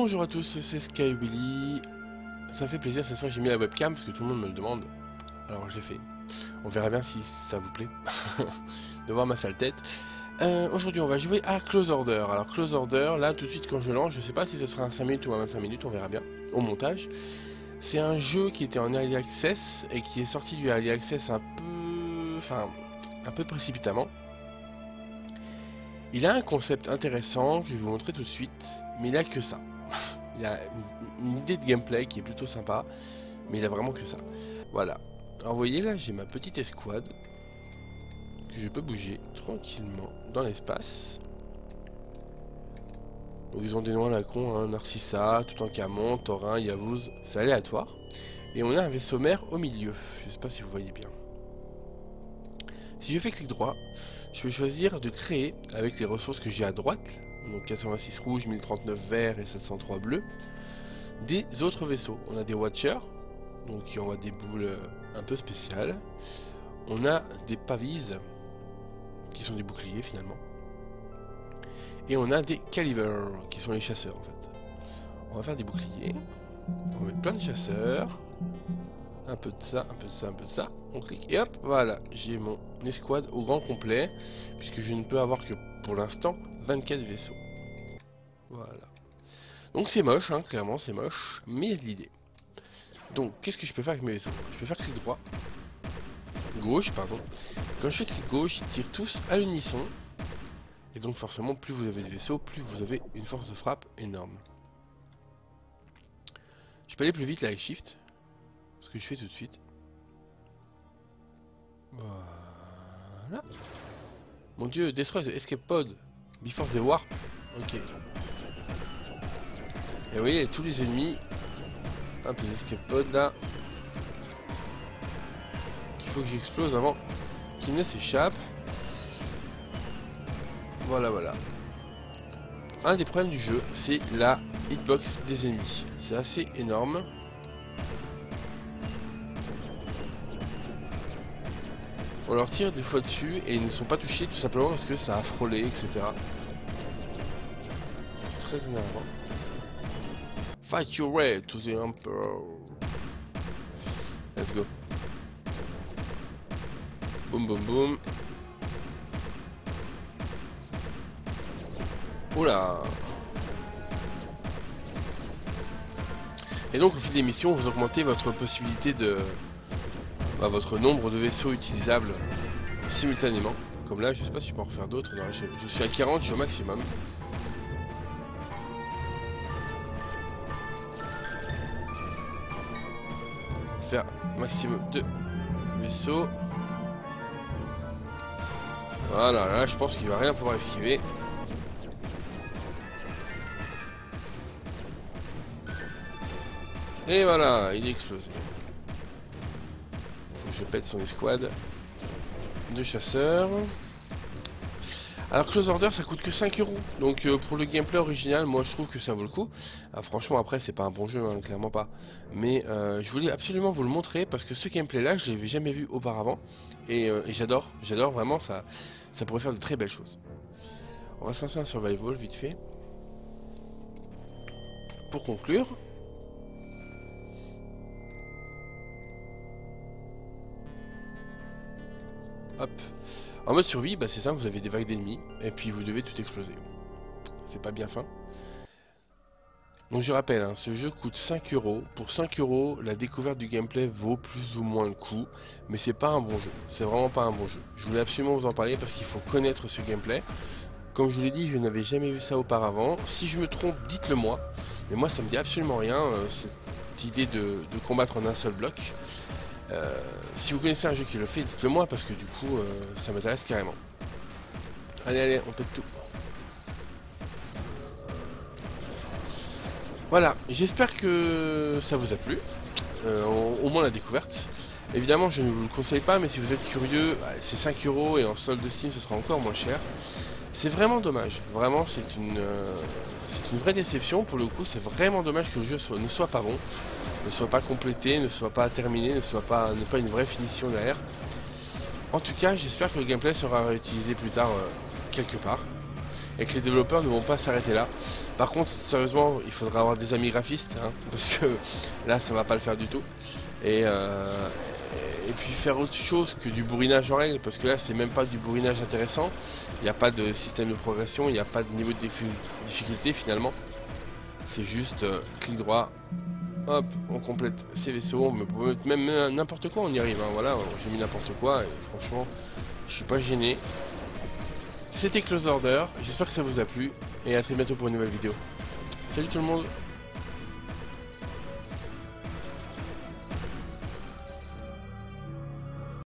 Bonjour à tous, c'est SkyWilly. Ça me fait plaisir, cette fois j'ai mis la webcam parce que tout le monde me le demande. Alors je l'ai fait. On verra bien si ça vous plaît de voir ma sale tête. Aujourd'hui on va jouer à Close Order. Alors Close Order, là tout de suite quand je lance, je sais pas si ce sera un 5 minutes ou un 25 minutes, on verra bien au montage. C'est un jeu qui était en Early Access et qui est sorti du Early Access un peu précipitamment. Il a un concept intéressant que je vais vous montrer tout de suite, mais il a que ça. Il a une idée de gameplay qui est plutôt sympa, mais il a vraiment que ça. Voilà. Alors vous voyez là, j'ai ma petite escouade que je peux bouger tranquillement dans l'espace. Donc ils ont des noms à la con, hein, Narcissa, Toutankhamon, Thorin, Yavuz, c'est aléatoire. Et on a un vaisseau mère au milieu. Je sais pas si vous voyez bien. Si je fais clic droit, je peux choisir de créer avec les ressources que j'ai à droite, donc 426 rouge, 1039 vert et 703 bleu, des autres vaisseaux. On a des Watchers, donc qui envoient des boules un peu spéciales. On a des Pavises, qui sont des boucliers finalement. Et on a des Caliver, qui sont les chasseurs en fait. On va faire des boucliers, on va mettre plein de chasseurs. Un peu de ça, un peu de ça, un peu de ça. On clique et hop, voilà, j'ai mon escouade au grand complet, puisque je ne peux avoir que pour l'instant 24 vaisseaux. Voilà. Donc c'est moche, hein, clairement c'est moche, mais il y a de l'idée. Donc qu'est-ce que je peux faire avec mes vaisseaux? Je peux faire clic droit, gauche, pardon. Quand je fais clic gauche, ils tirent tous à l'unisson. Et donc forcément, plus vous avez de vaisseaux, plus vous avez une force de frappe énorme. Je peux aller plus vite là avec Shift. Ce que je fais tout de suite. Voilà. Mon dieu, destroy the escape pod before the warp. Ok. Et vous voyez, tous les ennemis. Hop, les escape pods là. Qu'il faut que j'explose avant qu'ils ne s'échappent. Voilà, voilà. Un des problèmes du jeu, c'est la hitbox des ennemis. C'est assez énorme. On leur tire des fois dessus et ils ne sont pas touchés tout simplement parce que ça a frôlé, etc. C'est très énervant. Fight your way to the Emperor. Let's go. Boum boum boum. Oula. Et donc au fil des missions, vous augmentez votre possibilité de... votre nombre de vaisseaux utilisables simultanément. Comme là, je sais pas si je peux en refaire d'autres. Je suis à 40, je suis au maximum. Faire maximum de vaisseaux. Voilà, là je pense qu'il va rien pouvoir esquiver. Et voilà, il est explosé. Je pète son escouade de chasseurs. Alors Close Order ça coûte que 5 €. Donc pour le gameplay original, moi je trouve que ça vaut le coup. Franchement après c'est pas un bon jeu, hein, clairement pas. Mais je voulais absolument vous le montrer parce que ce gameplay là je l'avais jamais vu auparavant. Et j'adore vraiment, ça pourrait faire de très belles choses. On va se lancer un survival vite fait. Pour conclure. Hop. En mode survie, bah c'est simple, vous avez des vagues d'ennemis, et puis vous devez tout exploser. C'est pas bien fin. Donc je rappelle, hein, ce jeu coûte 5 €. Pour 5 €, la découverte du gameplay vaut plus ou moins le coup, mais c'est pas un bon jeu. C'est vraiment pas un bon jeu. Je voulais absolument vous en parler parce qu'il faut connaître ce gameplay. Comme je vous l'ai dit, je n'avais jamais vu ça auparavant. Si je me trompe, dites-le moi. Mais moi, ça me dit absolument rien, cette idée de combattre en un seul bloc. Si vous connaissez un jeu qui le fait, dites-le moi parce que du coup ça m'intéresse carrément. Allez, on pète tout. Voilà, j'espère que ça vous a plu, au moins la découverte. Évidemment je ne vous le conseille pas, mais si vous êtes curieux, c'est 5 € et en solde Steam ce sera encore moins cher. C'est vraiment dommage, vraiment c'est une vraie déception. Pour le coup c'est vraiment dommage que le jeu ne soit pas bon, ne soit pas complété, ne soit pas terminé, ne pas une vraie finition derrière. En tout cas j'espère que le gameplay sera réutilisé plus tard quelque part. et que les développeurs ne vont pas s'arrêter là. Par contre, sérieusement, il faudra avoir des amis graphistes, hein, parce que là, ça va pas le faire du tout. Et puis faire autre chose que du bourrinage en règle, parce que là, c'est même pas du bourrinage intéressant. Il n'y a pas de système de progression, il n'y a pas de niveau de difficulté finalement. C'est juste clic droit. Hop, on complète ces vaisseaux, on peut mettre même n'importe quoi, on y arrive, hein, voilà, j'ai mis n'importe quoi, et franchement, je suis pas gêné. C'était Close Order, j'espère que ça vous a plu, et à très bientôt pour une nouvelle vidéo. Salut tout le monde!